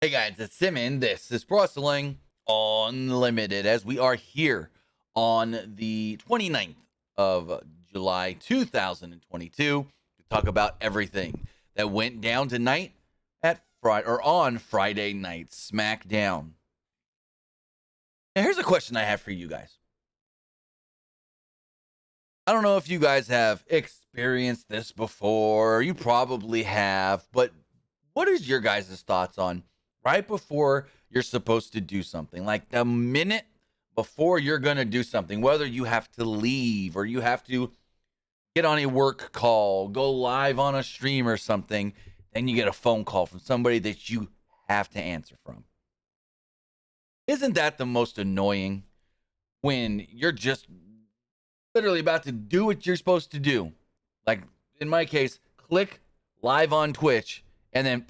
Hey guys, it's Simon. This is Pro Wrestling Unlimited as we are here on the 29th of July 2022 to talk about everything that went down tonight at on Friday night Smackdown. Now here's a question I have for you guys. I don't know if you guys have experienced this before. You probably have, but what is your guys' thoughts on right before you're supposed to do something? Like the minute before you're going to do something, whether you have to leave or you have to get on a work call, go live on a stream or something, then you get a phone call from somebody that you have to answer from. Isn't that the most annoying when you're just literally about to do what you're supposed to do? Like in my case, click live on Twitch and then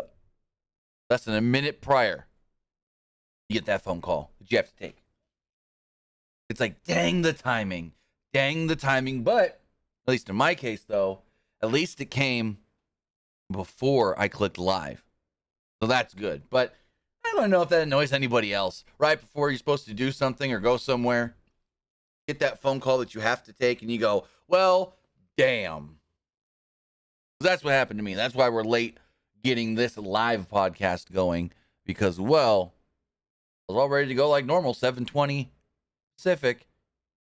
less than a minute prior, you get that phone call that you have to take. It's like, dang the timing. But at least in my case, though, at least it came before I clicked live. So that's good. But I don't know if that annoys anybody else. Right before you're supposed to do something or go somewhere, get that phone call that you have to take and you go, well, damn. That's what happened to me. That's why we're late getting this live podcast going because, well, I was all ready to go like normal, 7:20 Pacific,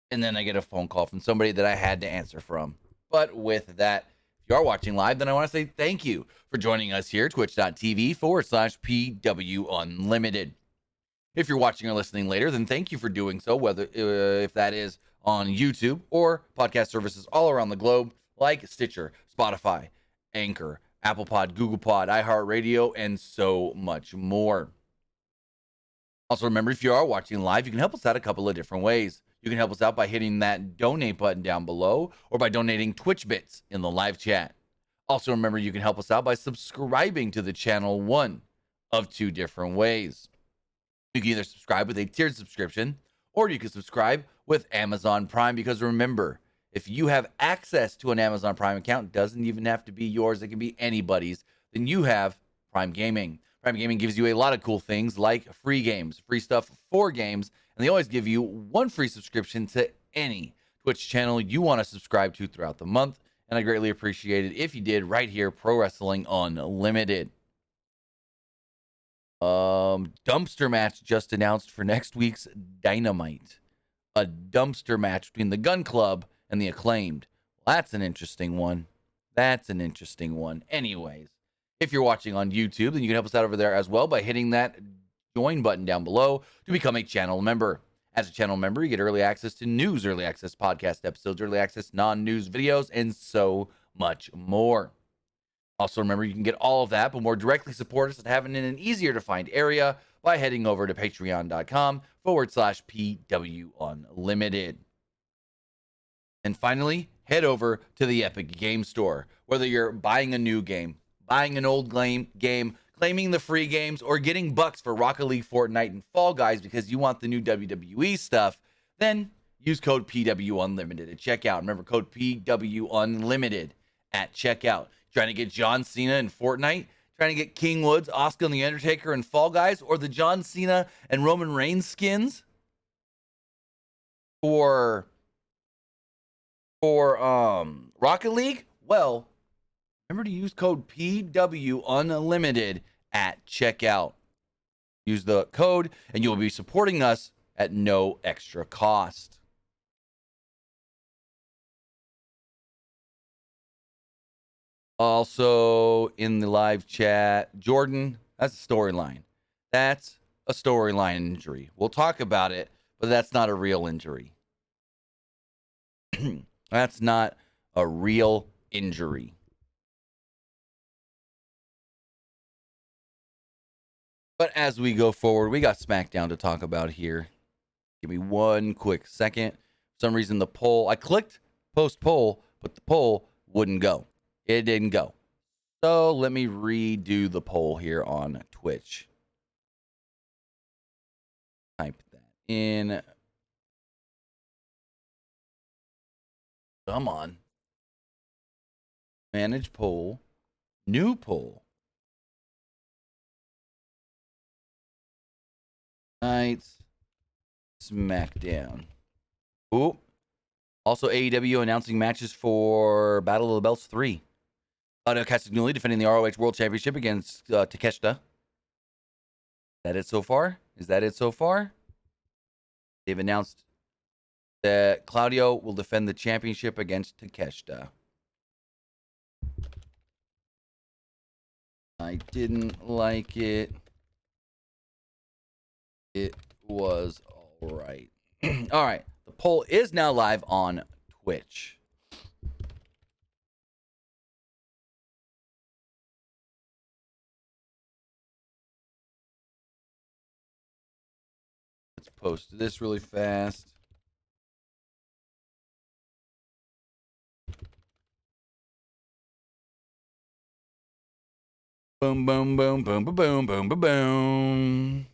and then I get a phone call from somebody that I had to answer from. But with that, if you are watching live, then I want to say thank you for joining us here, twitch.tv/PW Unlimited. If you're watching or listening later, then thank you for doing so, whether if that is on YouTube or podcast services all around the globe, like Stitcher, Spotify, Anchor, Apple Pod, Google Pod, iHeartRadio, and so much more. Also, remember, if you are watching live, you can help us out a couple of different ways. You can help us out by hitting that donate button down below or by donating Twitch bits in the live chat. Also, remember, you can help us out by subscribing to the channel one of two different ways. You can either subscribe with a tiered subscription or you can subscribe with Amazon Prime because remember, if you have access to an Amazon Prime account, it doesn't even have to be yours, it can be anybody's, then you have Prime Gaming. Prime Gaming gives you a lot of cool things like free games, free stuff for games, and they always give you one free subscription to any Twitch channel you want to subscribe to throughout the month. And I greatly appreciate it if you did right here, Pro Wrestling Unlimited. Dumpster match just announced for next week's Dynamite. A dumpster match between the Gun Club and the Acclaimed. Well, that's an interesting one. Anyways, if you're watching on YouTube, then you can help us out over there as well by hitting that join button down below to become a channel member. As a channel member, you get early access to news, early access podcast episodes, early access non-news videos, and so much more. Also, remember, you can get all of that, but more directly support us and have it in an easier to find area by heading over to patreon.com/PW Unlimited. And finally, head over to the Epic Game Store. Whether you're buying a new game, buying an old game, claiming the free games, or getting bucks for Rocket League, Fortnite, and Fall Guys because you want the new WWE stuff, then use code PW Unlimited at checkout. Remember, code PW Unlimited at checkout. Trying to get John Cena in Fortnite? Trying to get King Woods, Asuka, and The Undertaker in Fall Guys? Or the John Cena and Roman Reigns skins? For Rocket League? Well, remember to use code PW Unlimited at checkout. Use the code and you will be supporting us at no extra cost. Also in the live chat, Jordan, that's a storyline. That's a storyline injury. We'll talk about it, but that's not a real injury. That's not a real injury. But as we go forward, we got Smackdown to talk about here. Give me one quick second. For some reason, the poll, I clicked post poll, but the poll wouldn't go. It didn't go. So let me redo the poll here on Twitch. Type that in. Come on. Manage poll. New poll. Night Smackdown. Ooh. Also, AEW announcing matches for Battle of the Belts 3. Claudio Castagnoli defending the ROH World Championship against Takeshita. Is that it so far? Is that it so far? They've announced that Claudio will defend the championship against Takeshita. I didn't like it. It was all right. All right. The poll is now live on Twitch. Let's post this really fast. Boom, boom, boom, boom, boom, boom, boom, boom, boom.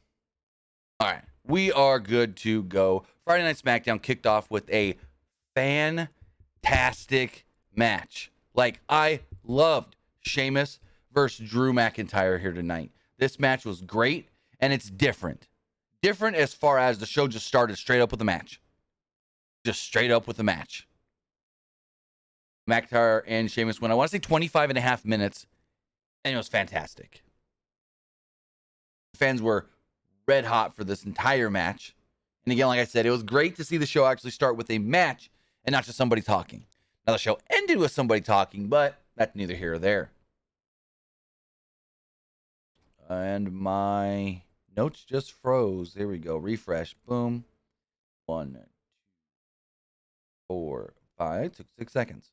All right. We are good to go. Friday Night SmackDown kicked off with a fantastic match. Like, I loved Sheamus versus Drew McIntyre here tonight. This match was great, and it's different. Different as far as the show just started straight up with a match. Just straight up with a match. McIntyre and Sheamus went, I want to say 25 and a half minutes, and it was fantastic. Fans were red hot for this entire match. And again, like I said, it was great to see the show actually start with a match and not just somebody talking. Now, the show ended with somebody talking, but that's neither here or there. And my notes just froze. Here we go. Refresh. Boom. 1, 2, 4, 5. It took 6 seconds.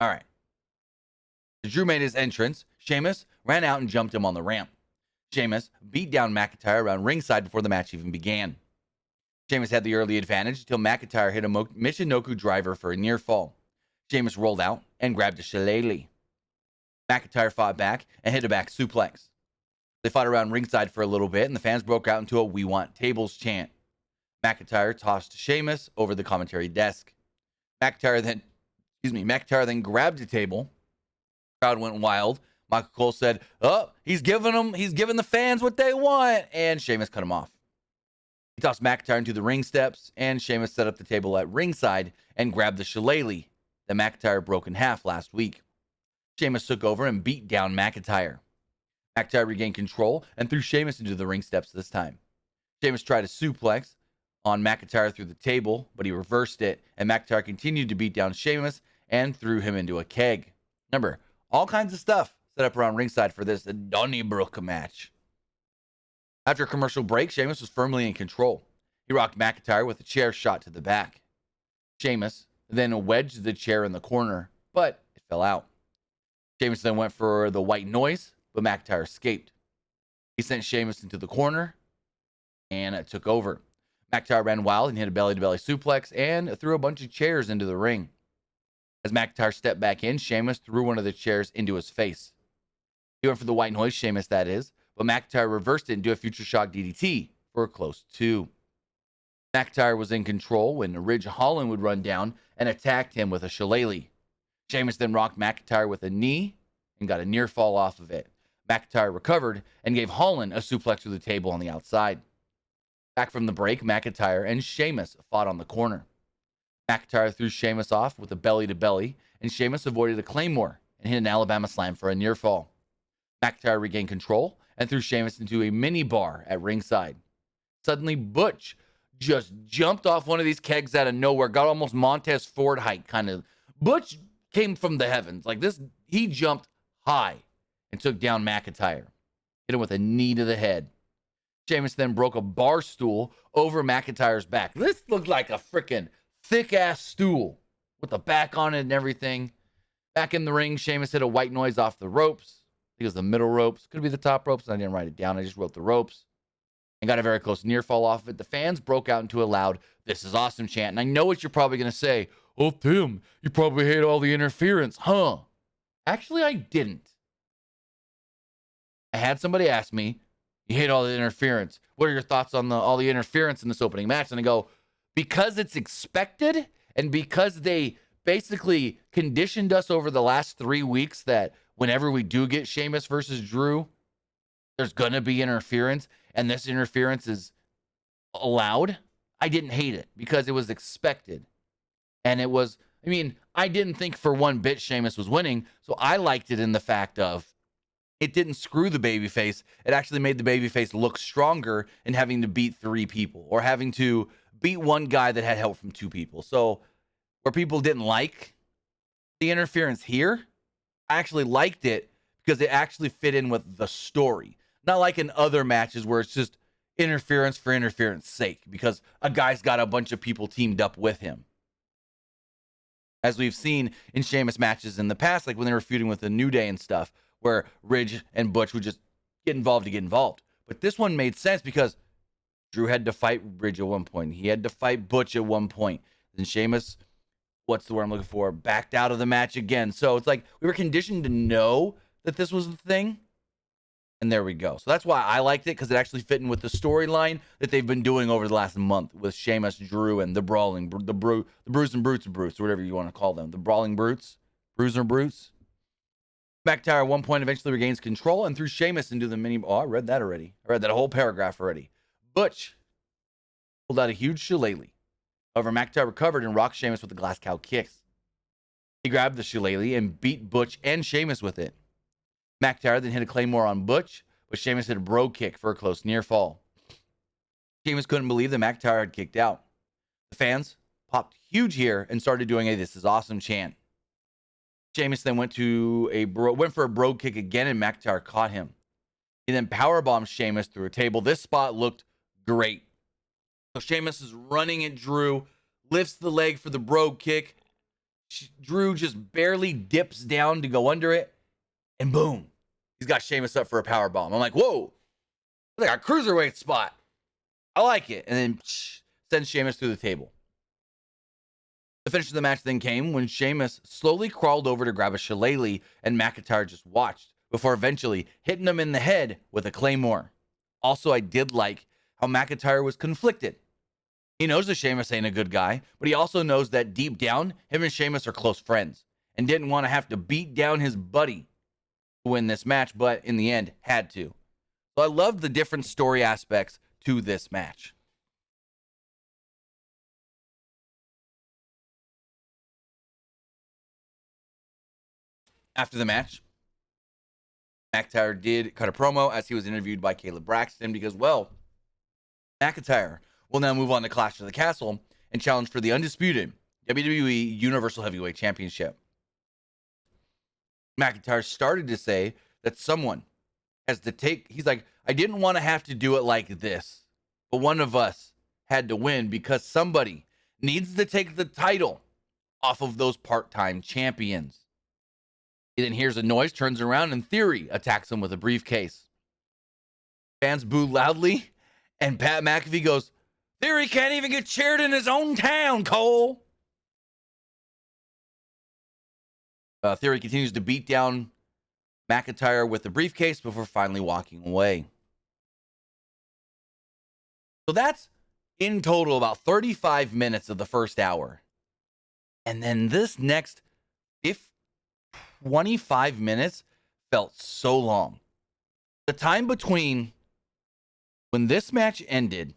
All right. Drew made his entrance. Sheamus ran out and jumped him on the ramp. Sheamus beat down McIntyre around ringside before the match even began. Sheamus had the early advantage until McIntyre hit a Michinoku driver for a near fall. Sheamus rolled out and grabbed a shillelagh. McIntyre fought back and hit a back suplex. They fought around ringside for a little bit, and the fans broke out into a "We Want Tables" chant. McIntyre tossed Sheamus over the commentary desk. McIntyre then grabbed a table. Crowd went wild. Michael Cole said, "Oh, he's giving the fans what they want," and Sheamus cut him off. He tossed McIntyre into the ring steps, and Sheamus set up the table at ringside and grabbed the shillelagh that McIntyre broke in half last week. Sheamus took over and beat down McIntyre. McIntyre regained control and threw Sheamus into the ring steps this time. Sheamus tried a suplex on McIntyre through the table, but he reversed it, and McIntyre continued to beat down Sheamus and threw him into a keg. Remember, all kinds of stuff set up around ringside for this Donnybrook match. After a commercial break, Sheamus was firmly in control. He rocked McIntyre with a chair shot to the back. Sheamus then wedged the chair in the corner, but it fell out. Sheamus then went for the white noise, but McIntyre escaped. He sent Sheamus into the corner, and it took over. McIntyre ran wild and hit a belly-to-belly suplex and threw a bunch of chairs into the ring. As McIntyre stepped back in, Sheamus threw one of the chairs into his face. He went for the white noise, Sheamus that is, but McIntyre reversed it into a future shock DDT for a close 2. McIntyre was in control when Ridge Holland would run down and attacked him with a shillelagh. Sheamus then rocked McIntyre with a knee and got a near fall off of it. McIntyre recovered and gave Holland a suplex through the table on the outside. Back from the break, McIntyre and Sheamus fought on the corner. McIntyre threw Sheamus off with a belly-to-belly, and Sheamus avoided a claymore and hit an Alabama slam for a near fall. McIntyre regained control and threw Sheamus into a mini bar at ringside. Suddenly, Butch just jumped off one of these kegs out of nowhere, got almost Montez Ford height kind of. Butch came from the heavens. Like this, he jumped high and took down McIntyre. Hit him with a knee to the head. Sheamus then broke a bar stool over McIntyre's back. This looked like a freaking thick-ass stool with the back on it and everything. Back in the ring, Sheamus hit a white noise off the ropes. I think it was the middle ropes. Could be the top ropes. I didn't write it down. I just wrote the ropes. And got a very close near fall off of it. The fans broke out into a loud, "This is awesome" chant. And I know what you're probably going to say. "Oh, Tim, you probably hate all the interference, huh?" Actually, I didn't. I had somebody ask me, "You hate all the interference. What are your thoughts on all the interference in this opening match?" And I go, because it's expected and because they basically conditioned us over the last 3 weeks that whenever we do get Sheamus versus Drew, there's going to be interference. And this interference is allowed, I didn't hate it because it was expected. And it was, I mean, I didn't think for one bit Sheamus was winning. So I liked it in the fact of it didn't screw the babyface. It actually made the babyface look stronger in having to beat 3 people or having to beat one guy that had help from 2 people. So where people didn't like the interference here, I actually liked it because it actually fit in with the story. Not like in other matches where it's just interference for interference sake because a guy's got a bunch of people teamed up with him. As we've seen in Sheamus matches in the past, like when they were feuding with the New Day and stuff, where Ridge and Butch would just get involved to get involved. But this one made sense because Drew had to fight Ridge at one point. He had to fight Butch at one point. Then Sheamus, what's the word I'm looking for, backed out of the match again. So it's like we were conditioned to know that this was the thing. And there we go. So that's why I liked it, because it actually fit in with the storyline that they've been doing over the last month with Sheamus, Drew, and the Brawling, the Bruise and Brutes, or whatever you want to call them. The Brawling Brutes, Bruiser Brutes. McIntyre at one point eventually regains control and threw Sheamus into the mini. Oh, I read that already. I read that whole paragraph already. Butch pulled out a huge shillelagh. However, McIntyre recovered and rocked Sheamus with the glass cow kicks. He grabbed the shillelagh and beat Butch and Sheamus with it. McIntyre then hit a claymore on Butch, but Sheamus hit a bro kick for a close near fall. Sheamus couldn't believe that McIntyre had kicked out. The fans popped huge here and started doing a "This is awesome" chant. Sheamus then went for a bro kick again, and McIntyre caught him. He then powerbombed Sheamus through a table. This spot looked great. So Sheamus is running at Drew, lifts the leg for the bro kick. Drew just barely dips down to go under it, and boom, he's got Sheamus up for a powerbomb. I'm like, whoa, like a cruiserweight spot. I like it. And then sends Sheamus through the table. The finish of the match then came when Sheamus slowly crawled over to grab a shillelagh, and McIntyre just watched before eventually hitting him in the head with a claymore. Also, I did like how McIntyre was conflicted. He knows that Sheamus ain't a good guy, but he also knows that deep down, him and Sheamus are close friends and didn't want to have to beat down his buddy to win this match, but in the end, had to. So I loved the different story aspects to this match. After the match, McIntyre did cut a promo as he was interviewed by Caleb Braxton because, well, McIntyre will now move on to Clash of the Castle and challenge for the undisputed WWE Universal Heavyweight Championship. McIntyre started to say that someone has to take, he's like, I didn't want to have to do it like this, but one of us had to win because somebody needs to take the title off of those part-time champions. He then hears a noise, turns around, and Theory attacks him with a briefcase. Fans boo loudly, and Pat McAfee goes, Theory can't even get cheered in his own town, Cole. Theory continues to beat down McIntyre with the briefcase before finally walking away. So that's in total about 35 minutes of the first hour. And then this next 25 minutes felt so long. The time between when this match ended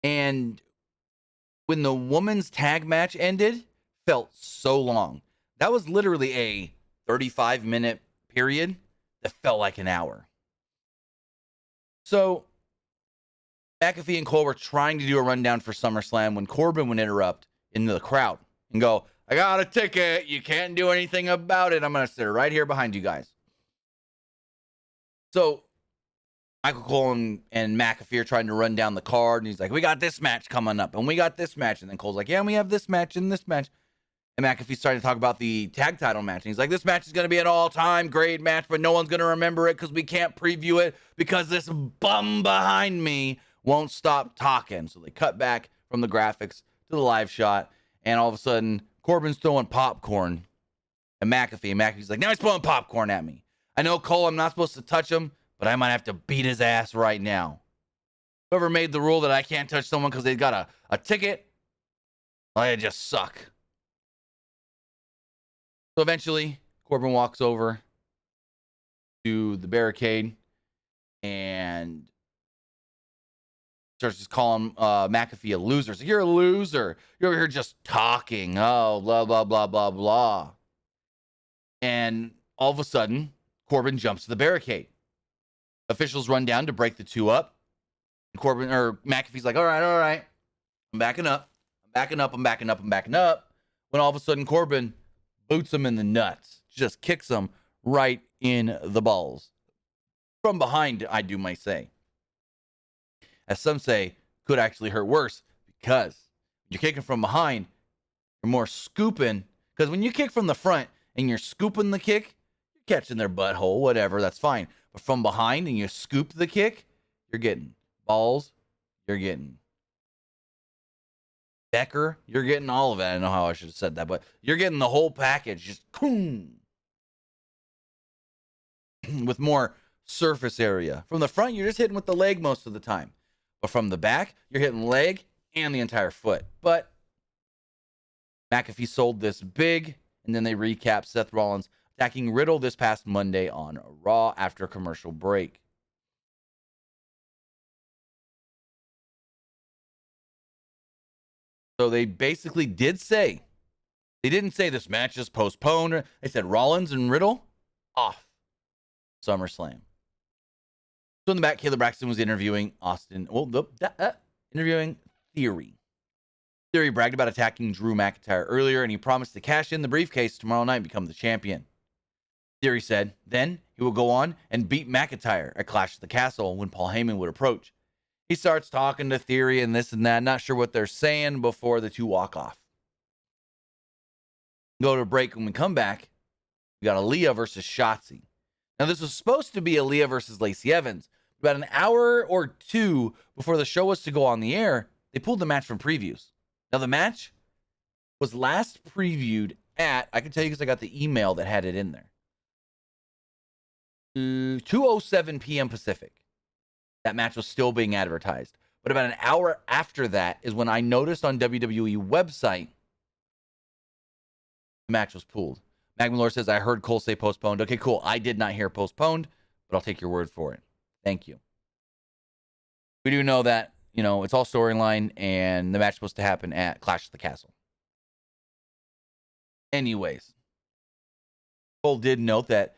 and when the women's tag match ended felt so long. That was literally a 35-minute period that felt like an hour. So McAfee and Cole were trying to do a rundown for SummerSlam when Corbin would interrupt into the crowd and go, I got a ticket. You can't do anything about it. I'm going to sit right here behind you guys. So Michael Cole and McAfee are trying to run down the card. And he's like, we got this match coming up. And we got this match. And then Cole's like, yeah, and we have this match and this match. And McAfee's starting to talk about the tag title match. And he's like, this match is going to be an all-time great match, but no one's going to remember it because we can't preview it because this bum behind me won't stop talking. So they cut back from the graphics to the live shot. And all of a sudden, Corbin's throwing popcorn at McAfee. And McAfee's like, now he's throwing popcorn at me. I know, Cole, I'm not supposed to touch him, but I might have to beat his ass right now. Whoever made the rule that I can't touch someone because they've got a ticket, well, they just suck. So eventually, Corbin walks over to the barricade, and Starts just calling McAfee a loser. So you're a loser. You're over here just talking. Oh, blah, blah, blah, blah, blah. And all of a sudden, Corbin jumps to the barricade. Officials run down to break the two up. And Corbin or McAfee's like, all right. I'm backing up. I'm backing up. When all of a sudden Corbin boots him in the nuts. Just kicks him right in the balls. From behind, I do might say. As some say, could actually hurt worse because you're kicking from behind, you're more scooping. Because when you kick from the front and you're scooping the kick, you're catching their butthole, whatever, that's fine. But from behind and you scoop the kick, you're getting balls, you're getting Becker, you're getting all of it. I don't know how I should have said that, but you're getting the whole package, just boom, with more surface area. From the front, you're just hitting with the leg most of the time. But from the back, you're hitting leg and the entire foot. But McAfee sold this big, and then they recap Seth Rollins attacking Riddle this past Monday on Raw after a commercial break. So they basically did say, they didn't say this match is postponed. They said Rollins and Riddle off SummerSlam. So in the back, Kayla Braxton was interviewing interviewing Theory. Theory bragged about attacking Drew McIntyre earlier, and he promised to cash in the briefcase tomorrow night and become the champion. Theory said then he will go on and beat McIntyre at Clash at the Castle when Paul Heyman would approach. He starts talking to Theory and this and that, not sure what they're saying before the two walk off. Go to a break. When we come back, we got Aaliyah versus Shotzi. Now, this was supposed to be Aaliyah versus Lacey Evans. About an hour or two before the show was to go on the air, they pulled the match from previews. Now, the match was last previewed at, I can tell you because I got the email that had it in there, 2:07 p.m. Pacific. That match was still being advertised. But about an hour after that is when I noticed on WWE website the match was pulled. Magmalore says, I heard Cole say postponed. Okay, cool. I did not hear postponed, but I'll take your word for it. Thank you. We do know that, it's all storyline, and the match is supposed to happen at Clash at the Castle. Anyways, Cole did note that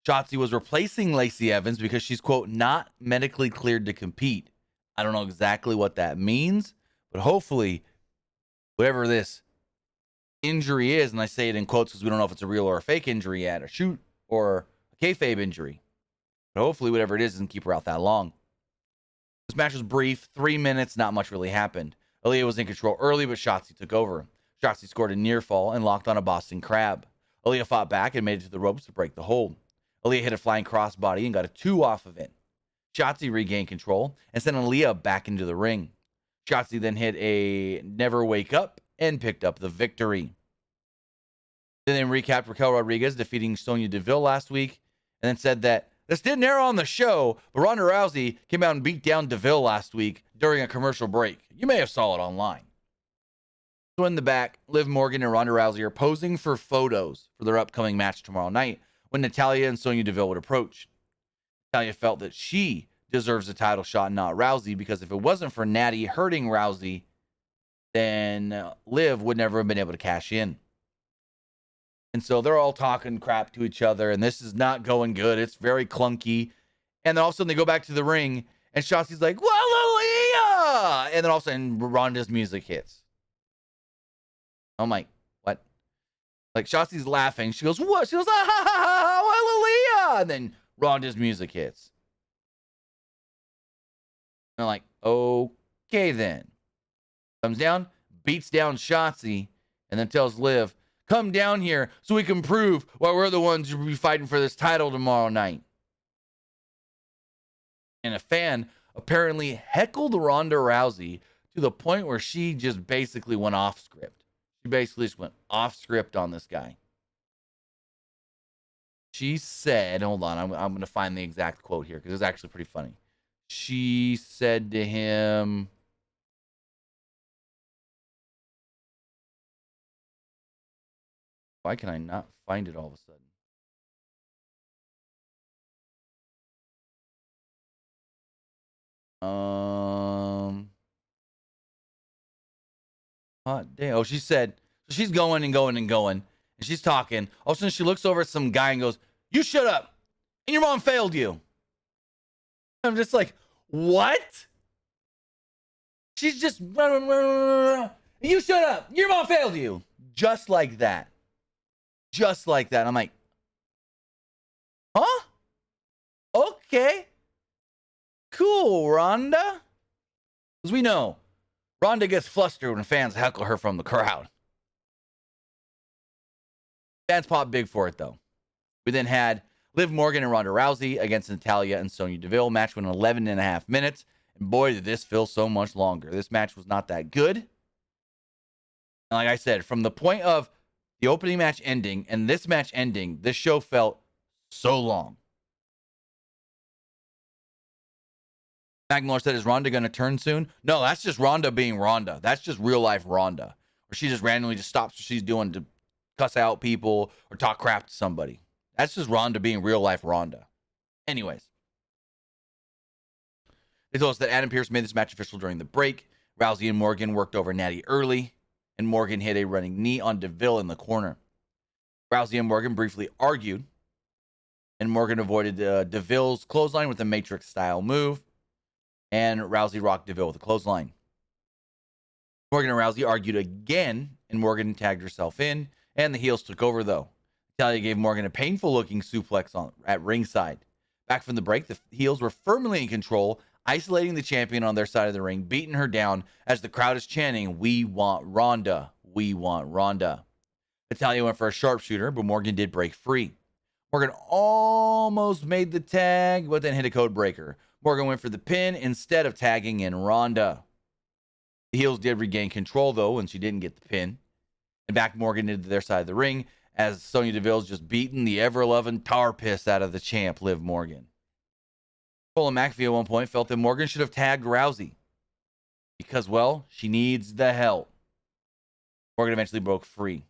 Shotzi was replacing Lacey Evans because she's, quote, not medically cleared to compete. I don't know exactly what that means, but hopefully, whatever this injury is, and I say it in quotes because we don't know if it's a real or a fake injury yet, a shoot or a kayfabe injury, but hopefully whatever it is doesn't keep her out that long. This match was brief, 3 minutes, not much really happened. Aaliyah was in control early, but Shotzi took over. Shotzi scored a near fall and locked on a Boston Crab. Aaliyah fought back and made it to the ropes to break the hold. Aaliyah hit a flying crossbody and got a 2 off of it. Shotzi regained control and sent Aaliyah back into the ring. Shotzi then hit a never wake up and picked up the victory. Then they recapped Raquel Rodriguez defeating Sonya Deville last week and then said that this didn't air on the show, but Ronda Rousey came out and beat down Deville last week during a commercial break. You may have saw it online. So in the back, Liv Morgan and Ronda Rousey are posing for photos for their upcoming match tomorrow night when Natalya and Sonya Deville would approach. Natalya felt that she deserves a title shot, not Rousey, because if it wasn't for Natty hurting Rousey, then Liv would never have been able to cash in. And so they're all talking crap to each other, and this is not going good. It's very clunky. And then all of a sudden they go back to the ring, and Shotzi's like, well, Aaliyah! And then all of a sudden Ronda's music hits. I'm like, what? Like, Shotzi's laughing. She goes, what? She goes, ah, ha, ha, ha, well, Aaliyah! And then Ronda's music hits. And I'm like, okay then. Comes down, beats down Shotzi, and then tells Liv, come down here so we can prove why we're the ones who will be fighting for this title tomorrow night. And a fan apparently heckled Ronda Rousey to the point where she just basically went off script. She basically just went off script on this guy. She said, hold on, I'm going to find the exact quote here because it's actually pretty funny. She said to him, why can I not find it all of a sudden? Hot day. Oh, she said, so she's going and going and going, and she's talking. All of a sudden, she looks over at some guy and goes, "You shut up, and your mom failed you." I'm just like, what? She's just, you shut up, your mom failed you. Just like that. Just like that. I'm like, huh? Okay. Cool, Rhonda. Because we know Rhonda gets flustered when fans heckle her from the crowd. Fans pop big for it, though. We then had Liv Morgan and Ronda Rousey against Natalya and Sonya Deville. Match went 11 and a half minutes. And boy, did this feel so much longer. This match was not that good. And like I said, from the point of the opening match ending and this match ending, this show felt so long. Mac Miller said, is Ronda going to turn soon? No, that's just Ronda being Ronda. That's just real life Ronda. Where she just randomly just stops what she's doing to cuss out people or talk crap to somebody. That's just Ronda being real life Ronda. Anyways. They told us that Adam Pearce made this match official during the break. Rousey and Morgan worked over Natty early, and Morgan hit a running knee on Deville in the corner. Rousey and Morgan briefly argued, and Morgan avoided Deville's clothesline with a Matrix-style move, and Rousey rocked Deville with a clothesline. Morgan and Rousey argued again, and Morgan tagged herself in, and the heels took over, though. Natalya gave Morgan a painful-looking suplex at ringside. Back from the break, the heels were firmly in control, isolating the champion on their side of the ring, beating her down as the crowd is chanting, "We want Ronda, we want Ronda." Natalya went for a sharpshooter, but Morgan did break free. Morgan almost made the tag, but then hit a code breaker. Morgan went for the pin instead of tagging in Ronda. The heels did regain control, though, and she didn't get the pin. And back Morgan into their side of the ring as Sonya Deville's just beating the ever-loving tar piss out of the champ, Liv Morgan. Corbin and McAfee at one point felt that Morgan should have tagged Rousey because, well, she needs the help. Morgan eventually broke free.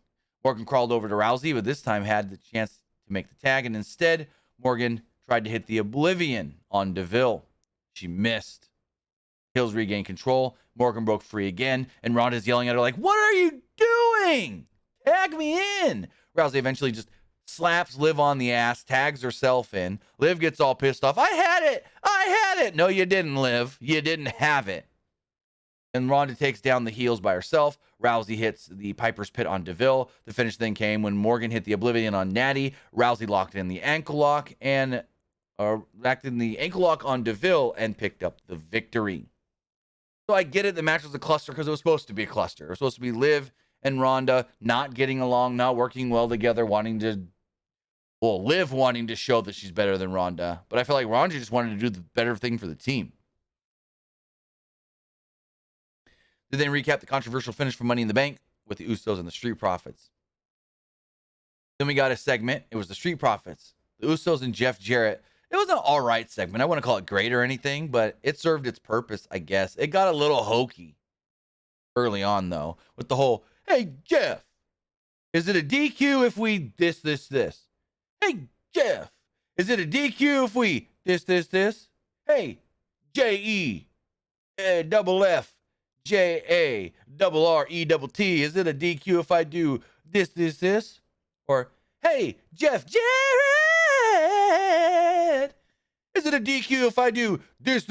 Morgan crawled over to Rousey, but this time had the chance to make the tag, and instead, Morgan tried to hit the Oblivion on Deville. She missed. Hills regained control. Morgan broke free again, and Ronda's yelling at her like, "What are you doing? Tag me in!" Rousey eventually just slaps Liv on the ass, tags herself in. Liv gets all pissed off. I had it! I had it! No, you didn't, Liv. You didn't have it. And Ronda takes down the heels by herself. Rousey hits the Piper's Pit on Deville. The finish then came when Morgan hit the Oblivion on Natty. Rousey locked in the ankle lock and acted in the ankle lock on Deville and picked up the victory. So I get it. The match was a cluster because it was supposed to be a cluster. It was supposed to be Liv and Ronda not getting along, not working well together, Liv wanting to show that she's better than Ronda. But I feel like Ronda just wanted to do the better thing for the team. They then recap the controversial finish from Money in the Bank with the Usos and the Street Profits. Then we got a segment. It was the Street Profits, the Usos and Jeff Jarrett. It was an all right segment. I wouldn't call it great or anything, but it served its purpose, I guess. It got a little hokey early on, though, with the whole, "Hey, Jeff, is it a DQ if we this? Hey, Jeff, is it a DQ if we this? Hey, J-E, double F, J-A, double R-E-double-T, is it a DQ if I do this? Or, hey, Jeff Jarrett, is it a DQ if I do this?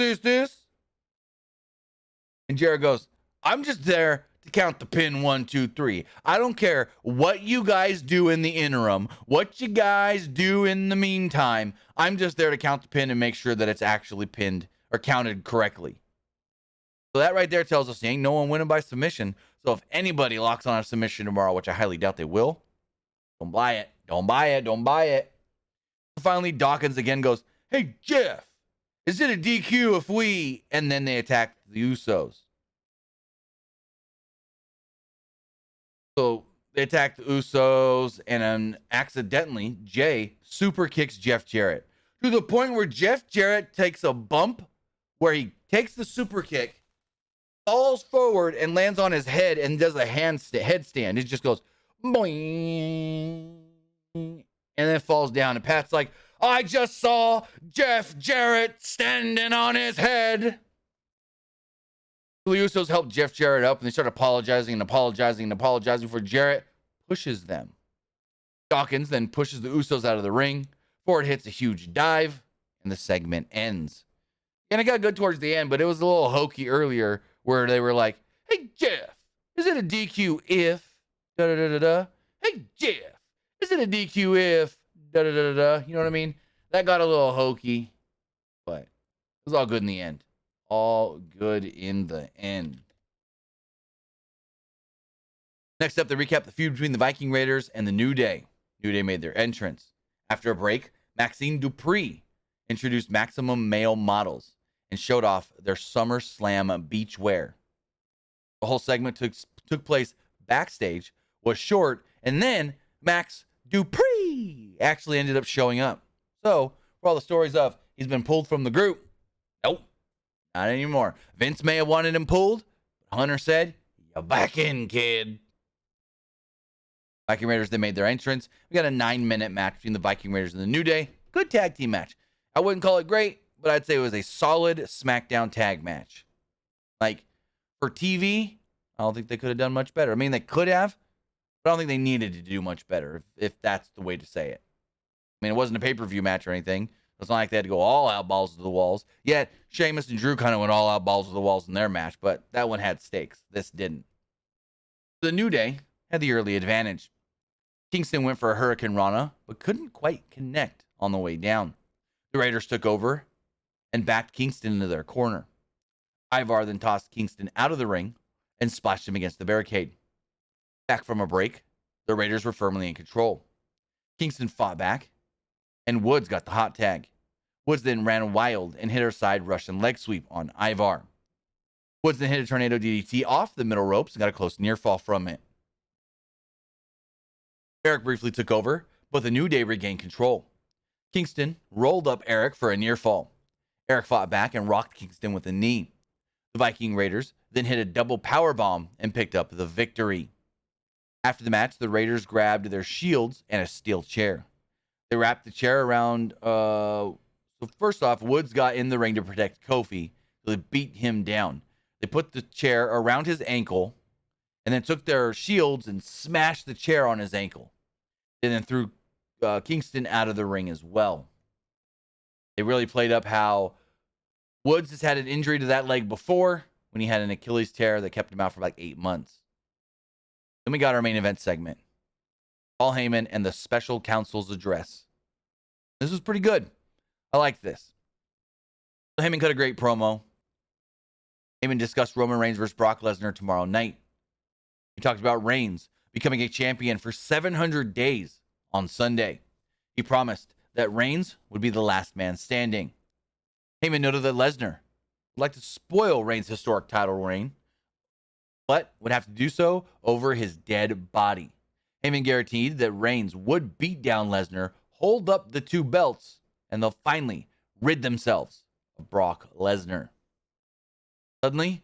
And Jarrett goes, I'm just there to count the pin 1, 2, 3. I don't care what you guys do in the interim, what you guys do in the meantime. I'm just there to count the pin and make sure that it's actually pinned or counted correctly. So that right there tells us ain't no one winning by submission. So if anybody locks on a submission tomorrow, which I highly doubt they will, don't buy it. Finally, Dawkins again goes, hey, Jeff, is it a DQ if we... And then they attack the Usos. So they attack the Usos, and accidentally, Jay super kicks Jeff Jarrett to the point where Jeff Jarrett takes a bump where he takes the super kick, falls forward, and lands on his head and does a headstand. It just goes, boing, and then falls down. And Pat's like, I just saw Jeff Jarrett standing on his head. The Usos help Jeff Jarrett up, and they start apologizing and apologizing and apologizing before Jarrett pushes them. Dawkins then pushes the Usos out of the ring. Ford hits a huge dive, and the segment ends. And it got good towards the end, but it was a little hokey earlier where they were like, "Hey, Jeff, is it a DQ if da-da-da-da-da? Hey, Jeff, is it a DQ if da-da-da-da-da?" You know what I mean? That got a little hokey, but it was all good in the end. All good in the end. Next up, they recap the feud between the Viking Raiders and the New Day. New Day made their entrance. After a break, Maxine Dupree introduced Maximum Male Models and showed off their SummerSlam beach wear. The whole segment took place backstage, was short, and then Max Dupree actually ended up showing up. So, for all the stories of he's been pulled from the group, nope, not anymore. Vince may have wanted him pulled, but Hunter said, "You're back in, kid." Viking Raiders, they made their entrance. We got a 9-minute match between the Viking Raiders and the New Day. Good tag team match. I wouldn't call it great, but I'd say it was a solid SmackDown tag match. Like, for TV, I don't think they could have done much better. I mean, they could have, but I don't think they needed to do much better, if that's the way to say it. I mean, it wasn't a pay-per-view match or anything. It's not like they had to go all out balls to the walls. Yet, Sheamus and Drew kind of went all out balls to the walls in their match, but that one had stakes. This didn't. The New Day had the early advantage. Kingston went for a Hurricane Rana, but couldn't quite connect on the way down. The Raiders took over and backed Kingston into their corner. Ivar then tossed Kingston out of the ring and splashed him against the barricade. Back from a break, the Raiders were firmly in control. Kingston fought back, and Woods got the hot tag. Woods then ran wild and hit her side Russian leg sweep on Ivar. Woods then hit a tornado DDT off the middle ropes and got a close near fall from it. Eric briefly took over, but the New Day regained control. Kingston rolled up Eric for a near fall. Eric fought back and rocked Kingston with a knee. The Viking Raiders then hit a double power bomb and picked up the victory. After the match, the Raiders grabbed their shields and a steel chair. They wrapped the chair around. So first off, Woods got in the ring to protect Kofi. So they beat him down. They put the chair around his ankle and then took their shields and smashed the chair on his ankle. And then threw Kingston out of the ring as well. They really played up how Woods has had an injury to that leg before when he had an Achilles tear that kept him out for like 8 months. Then we got our main event segment. Paul Heyman and the special counsel's address. This was pretty good. I liked this. Heyman cut a great promo. Heyman discussed Roman Reigns versus Brock Lesnar tomorrow night. He talked about Reigns becoming a champion for 700 days on Sunday. He promised that Reigns would be the last man standing. Heyman noted that Lesnar would like to spoil Reigns' historic title reign, but would have to do so over his dead body. Heyman guaranteed that Reigns would beat down Lesnar, hold up the 2 belts, and they'll finally rid themselves of Brock Lesnar. Suddenly,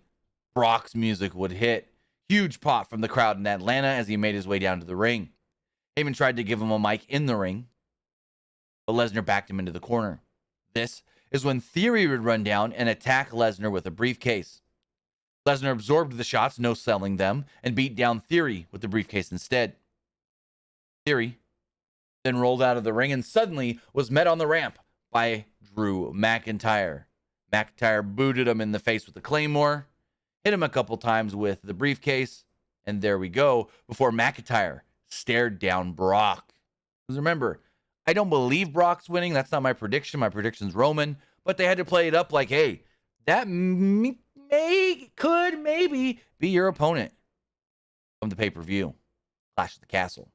Brock's music would hit. Huge pop from the crowd in Atlanta as he made his way down to the ring. Heyman tried to give him a mic in the ring, but Lesnar backed him into the corner. This is when Theory would run down and attack Lesnar with a briefcase. Lesnar absorbed the shots, no selling them, and beat down Theory with the briefcase instead. Theory then rolled out of the ring and suddenly was met on the ramp by Drew McIntyre. McIntyre booted him in the face with a claymore, hit him a couple times with the briefcase, and there we go, before McIntyre stared down Brock. Because remember, I don't believe Brock's winning. That's not my prediction. My prediction's Roman. But they had to play it up like, hey, that could maybe be your opponent from the pay-per-view. Clash at the Castle.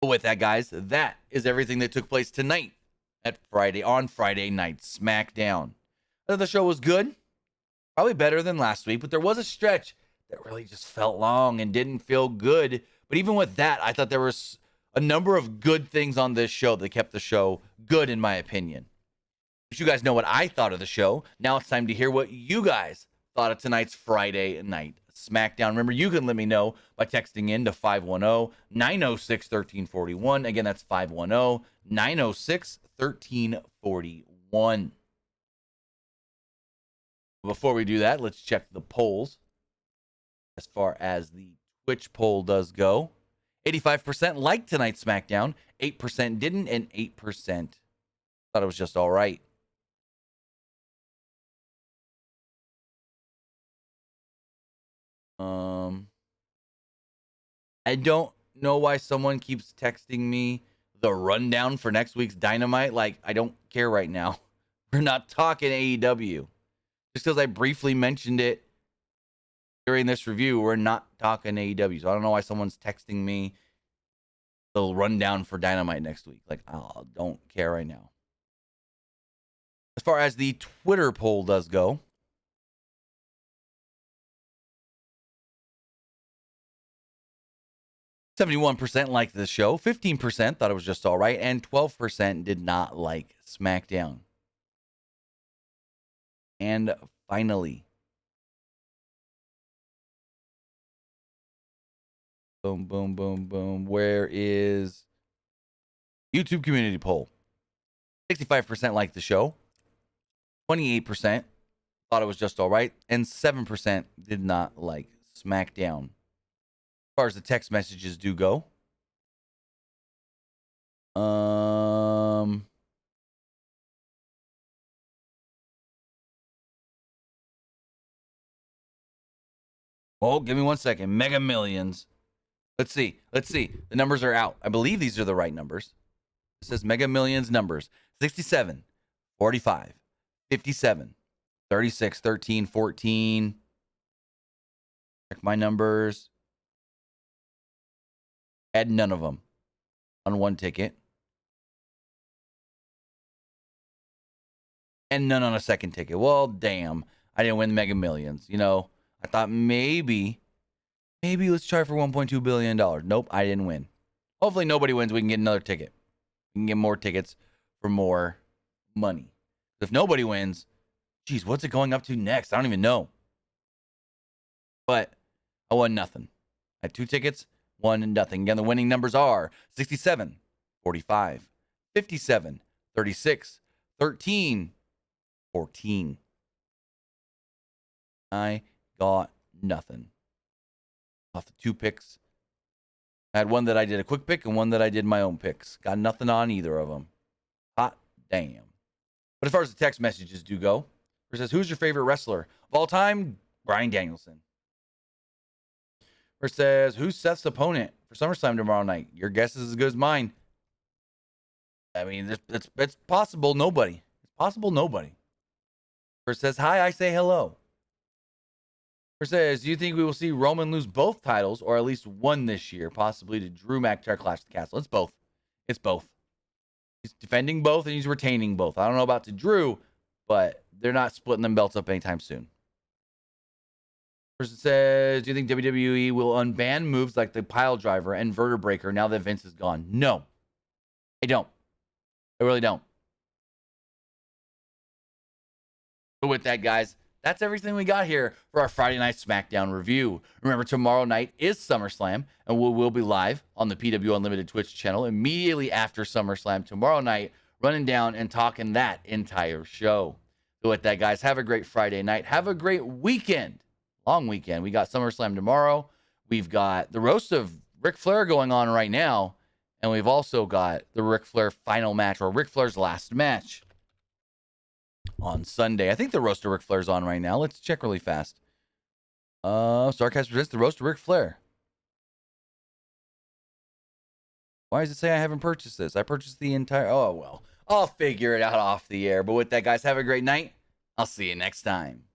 But with that, guys, that is everything that took place tonight on Friday Night Smackdown. I thought the show was good. Probably better than last week, but there was a stretch that really just felt long and didn't feel good. But even with that, I thought there was a number of good things on this show that kept the show good, in my opinion. But you guys know what I thought of the show. Now it's time to hear what you guys thought of tonight's Friday Night Smackdown. Remember, you can let me know by texting in to 510-906-1341. Again, that's 510-906-1341. Before we do that, let's check the polls. As far as the Twitch poll does go, 85% liked tonight's SmackDown, 8% didn't, and 8% thought it was just all right. I don't know why someone keeps texting me the rundown for next week's Dynamite. Like, I don't care right now. We're not talking AEW. Just because I briefly mentioned it during this review, we're not talking AEW. So I don't know why someone's texting me the rundown for Dynamite next week. Like, I don't care right now. As far as the Twitter poll does go, 71% liked the show, 15% thought it was just all right, and 12% did not like SmackDown. And finally, boom, boom, boom, boom. Where is YouTube community poll? 65% liked the show, 28% thought it was just all right, and 7% did not like SmackDown. As far as the text messages do go, oh, give me 1 second. Mega Millions. Let's see. The numbers are out. I believe these are the right numbers. It says Mega Millions numbers. 67, 45, 57, 36, 13, 14. Check my numbers. Had none of them on one ticket. And none on a second ticket. Well, damn. I didn't win the Mega Millions. You know, I thought maybe let's try for $1.2 billion. Nope, I didn't win. Hopefully nobody wins. We can get another ticket. We can get more tickets for more money. If nobody wins, geez, what's it going up to next? I don't even know. But I won nothing. I had 2 tickets, won nothing. Again, the winning numbers are 67, 45, 57, 36, 13, 14. I got nothing off the 2 picks. I had one that I did a quick pick and one that I did my own picks. Got nothing on either of them. Hot damn. But as far as the text messages do go, it says, who's your favorite wrestler of all time? Bryan Danielson. It says, who's Seth's opponent for SummerSlam tomorrow night? Your guess is as good as mine. I mean, it's possible nobody. It's possible nobody. It says, hi, I say hello. It says, do you think we will see Roman lose both titles or at least one this year, possibly to Drew McIntyre Clash at the Castle? It's both. It's both. He's defending both and he's retaining both. I don't know about to Drew, but they're not splitting them belts up anytime soon. Person says, do you think WWE will unban moves like the pile driver and vertebreaker now that Vince is gone? No, I don't. I really don't. But with that, guys, that's everything we got here for our Friday Night SmackDown review. Remember, tomorrow night is SummerSlam, and we will be live on the PW Unlimited Twitch channel immediately after SummerSlam tomorrow night, running down and talking that entire show. So with that, guys, have a great Friday night. Have a great weekend. Long weekend. We got SummerSlam tomorrow. We've got the roast of Ric Flair going on right now, and we've also got the Ric Flair final match, or Ric Flair's last match, on Sunday. I think the roast of Ric Flair's on right now. Let's check really fast. Starcast presents the roast of Ric Flair. Why does it say I haven't purchased this? I purchased the entire... Oh, well. I'll figure it out off the air. But with that, guys, have a great night. I'll see you next time.